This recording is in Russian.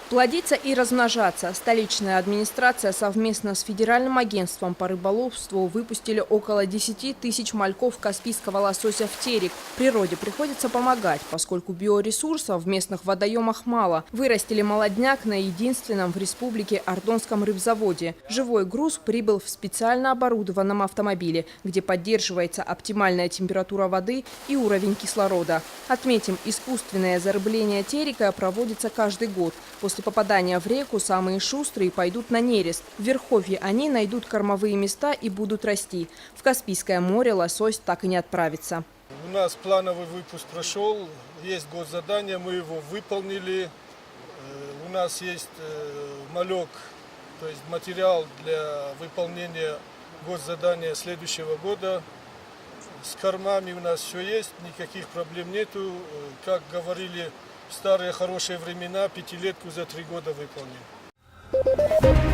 Плодиться и размножаться. Столичная администрация совместно с Федеральным агентством по рыболовству выпустили около 10 тысяч мальков каспийского лосося в терек. Природе приходится помогать, поскольку биоресурсов в местных водоемах мало. Вырастили молодняк на единственном в республике Ардонском рыбзаводе. Живой груз прибыл в специально оборудованном автомобиле, где поддерживается оптимальная температура воды и уровень кислорода. Отметим, искусственное зарыбление терека проводится каждый год. После попадания в реку самые шустрые пойдут на нерест. В Верховье они найдут кормовые места и будут расти. В Каспийское море лосось так и не отправится. У нас плановый выпуск прошел, есть госзадание, мы его выполнили. У нас есть малек, то есть материал для выполнения госзадания следующего года. С кормами у нас все есть, никаких проблем нету. Как говорили в старые хорошие времена, 5-летку за 3 года выполним.